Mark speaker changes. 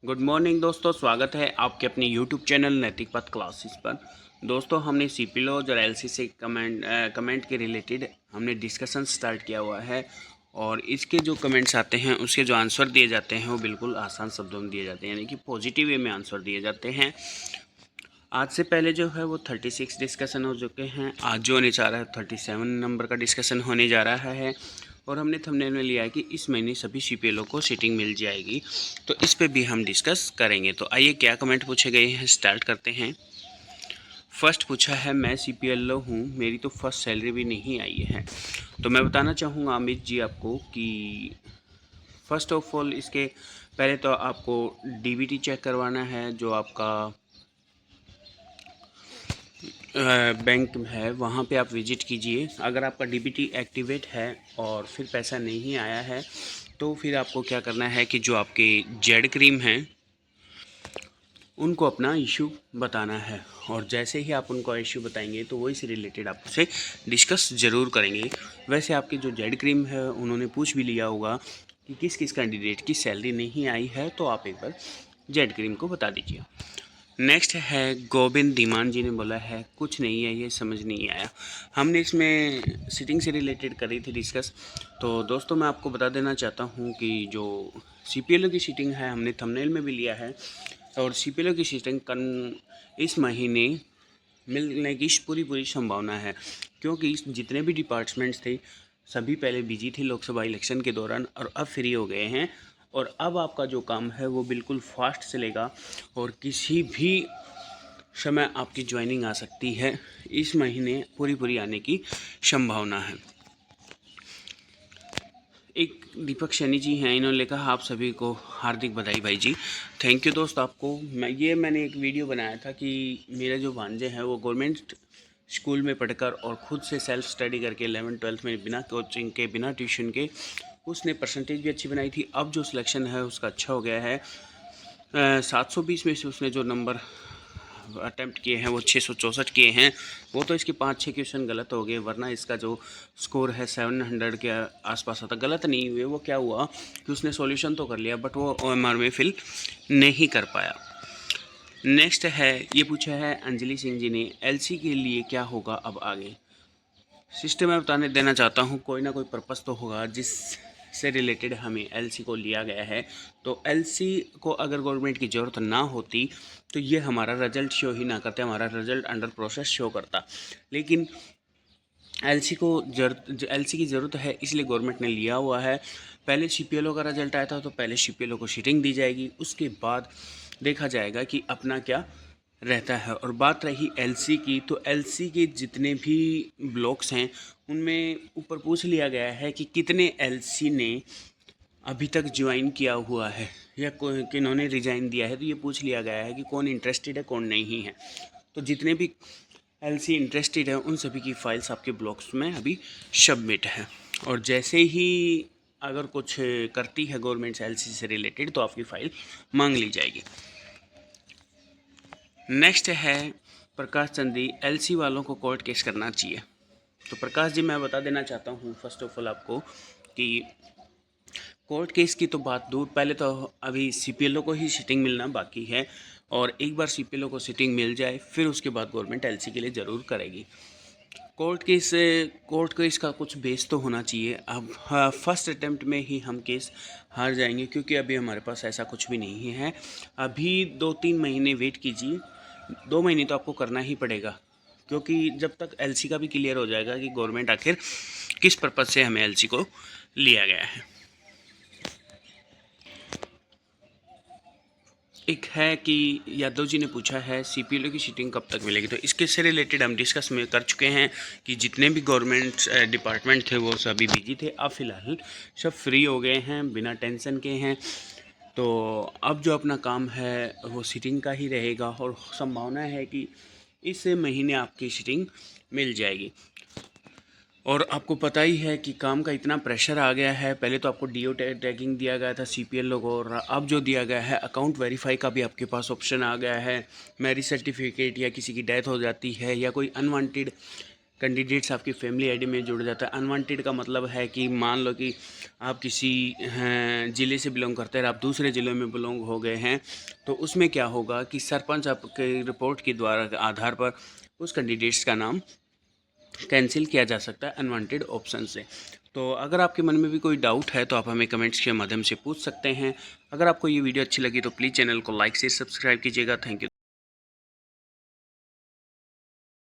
Speaker 1: Good morning दोस्तों, स्वागत है आपके अपने यूट्यूब चैनल नैतिक पथ क्लासेस पर। दोस्तों, हमने सीपीएलओ और एलसी से कमेंट के रिलेटेड हमने डिस्कशन स्टार्ट किया हुआ है और इसके जो कमेंट्स आते हैं उसके जो आंसर दिए जाते हैं वो बिल्कुल आसान शब्दों में दिए जाते हैं, यानी कि पॉजिटिव वे में आंसर दिए जाते हैं। आज से पहले जो है वो 36 डिस्कशन हो चुके हैं। आज जो होने जा रहा है 37 नंबर का डिस्कशन होने जा रहा है और हमने थंबनेल में लिया है कि इस महीने सभी सीपीएलओ को सीटिंग मिल जाएगी, तो इस पे भी हम डिस्कस करेंगे। तो आइए क्या कमेंट पूछे गए हैं, स्टार्ट करते हैं। फर्स्ट पूछा है, मैं सीपीएलओ हूँ, मेरी तो फर्स्ट सैलरी भी नहीं आई है। तो मैं बताना चाहूँगा अमित जी आपको कि फ़र्स्ट ऑफ ऑल इसके पहले तो आपको डीबीटी चेक करवाना है। जो आपका बैंक है वहाँ पे आप विजिट कीजिए। अगर आपका डीबीटी एक्टिवेट है और फिर पैसा नहीं आया है तो फिर आपको क्या करना है कि जो आपके जेड क्रीम हैं उनको अपना इशू बताना है, और जैसे ही आप उनको इशू बताएंगे तो वही से रिलेटेड आपसे डिस्कस ज़रूर करेंगे। वैसे आपकी जो जेड क्रीम है उन्होंने पूछ भी लिया होगा कि किस किस कैंडिडेट की सैलरी नहीं आई है, तो आप एक बार जेड क्रीम को बता दीजिए। नेक्स्ट है गोविंद धीमान जी ने बोला है, कुछ नहीं है, ये समझ नहीं आया। हमने इसमें सिटिंग से रिलेटेड करी थी डिस्कस। तो दोस्तों मैं आपको बता देना चाहता हूँ कि जो सीपीएलओ की सीटिंग है हमने थंबनेल में भी लिया है, और सीपीएलओ की सीटिंग इस महीने मिलने की पूरी संभावना है, क्योंकि जितने भी डिपार्टमेंट्स थे सभी पहले बिजी थे लोकसभा इलेक्शन के दौरान और अब फ्री हो गए हैं, और अब आपका जो काम है वो बिल्कुल फास्ट चलेगा और किसी भी समय आपकी ज्वाइनिंग आ सकती है। इस महीने पूरी आने की संभावना है। एक दीपक सैनी जी हैं, इन्होंने लिखा, आप सभी को हार्दिक बधाई भाई जी। थैंक यू दोस्त आपको। मैंने एक वीडियो बनाया था कि मेरे जो भांजे हैं वो गवर्नमेंट स्कूल में पढ़कर और ख़ुद से सेल्फ स्टडी करके 11th-12th में बिना कोचिंग के बिना ट्यूशन के उसने परसेंटेज भी अच्छी बनाई थी। अब जो सिलेक्शन है उसका अच्छा हो गया है। 720 में से उसने जो नंबर अटैम्प्ट किए हैं वो 664 किए हैं। वो तो इसके 5-6 क्वेश्चन गलत हो गए, वरना इसका जो स्कोर है 700 के आसपास आता। गलत नहीं हुए, वो क्या हुआ कि उसने सॉल्यूशन तो कर लिया बट वो ओएमआर में फिल नहीं कर पाया। नेक्स्ट है, ये पूछा है अंजलि सिंह जी ने, एलसी के लिए क्या होगा अब आगे। सिस्टम में बताने देना चाहता हूँ, कोई ना कोई पर्पस तो होगा जिस से रिलेटेड हमें एलसी को लिया गया है। तो एलसी को अगर गवर्नमेंट की ज़रूरत ना होती तो ये हमारा रिजल्ट शो ही ना करते, हमारा रिजल्ट अंडर प्रोसेस शो करता। लेकिन एलसी की ज़रूरत है, इसलिए गवर्नमेंट ने लिया हुआ है। पहले सीपीएलओ का रिजल्ट आया था तो पहले सीपीएलओ को सीटिंग दी जाएगी, उसके बाद देखा जाएगा कि अपना क्या रहता है। और बात रही एलसी की, तो एलसी के जितने भी ब्लॉक्स हैं उनमें ऊपर पूछ लिया गया है कि कितने एलसी ने अभी तक ज्वाइन किया हुआ है या किन्होंने रिजाइन दिया है। तो ये पूछ लिया गया है कि कौन इंटरेस्टेड है कौन नहीं है। तो जितने भी एलसी इंटरेस्टेड है उन सभी की फाइल्स आपके ब्लॉक्स में अभी सबमिट है, और जैसे ही अगर कुछ करती है गवर्नमेंट एलसी से रिलेटेड तो आपकी फ़ाइल मांग ली जाएगी। नेक्स्ट है प्रकाश चंदी, एलसी वालों को कोर्ट केस करना चाहिए। तो प्रकाश जी मैं बता देना चाहता हूँ फर्स्ट ऑफ ऑल आपको कि कोर्ट केस की तो बात दूर, पहले तो अभी सीपीएलओ को ही सीटिंग मिलना बाकी है, और एक बार सीपीएलओ को सीटिंग मिल जाए फिर उसके बाद गवर्नमेंट एलसी के लिए ज़रूर करेगी। कोर्ट केस का कुछ बेस तो होना चाहिए। अब फर्स्ट अटेम्प्ट में ही हम केस हार जाएंगे, क्योंकि अभी हमारे पास ऐसा कुछ भी नहीं है। अभी 2-3 महीने वेट कीजिए, 2 महीने तो आपको करना ही पड़ेगा, क्योंकि जब तक एलसी का भी क्लियर हो जाएगा कि गवर्नमेंट आखिर किस पर्पज़ से हमें एलसी को लिया गया है। एक है कि यादव जी ने पूछा है सीपीएलओ की सीटिंग कब तक मिलेगी। तो इसके से रिलेटेड हम डिस्कस में कर चुके हैं कि जितने भी गवर्नमेंट डिपार्टमेंट थे वो सभी बिजी थे, अब फ़िलहाल सब फ्री हो गए हैं, बिना टेंशन के हैं। तो अब जो अपना काम है वो सीटिंग का ही रहेगा, और संभावना है कि इस महीने आपकी सीटिंग मिल जाएगी। और आपको पता ही है कि काम का इतना प्रेशर आ गया है। पहले तो आपको डीओ टैगिंग दिया गया था सीपीएलओ को, और अब जो दिया गया है अकाउंट वेरीफाई का भी आपके पास ऑप्शन आ गया है। मैरिज सर्टिफिकेट या किसी की डेथ हो जाती है या कोई अनवांटेड कैंडिडेट्स आपकी फैमिली आईडी में जुड़ जाता है। अनवांटेड का मतलब है कि मान लो कि आप किसी ज़िले से बिलोंग करते हैं और आप दूसरे ज़िले में बिलोंग हो गए हैं, तो उसमें क्या होगा कि सरपंच आपके रिपोर्ट के द्वारा आधार पर उस कैंडिडेट्स का नाम कैंसिल किया जा सकता है अनवांटेड ऑप्शन से। तो अगर आपके मन में भी कोई डाउट है तो आप हमें कमेंट्स के माध्यम से पूछ सकते हैं। अगर आपको ये वीडियो अच्छी लगी तो प्लीज़ चैनल को लाइक से सब्सक्राइब कीजिएगा। Thank you.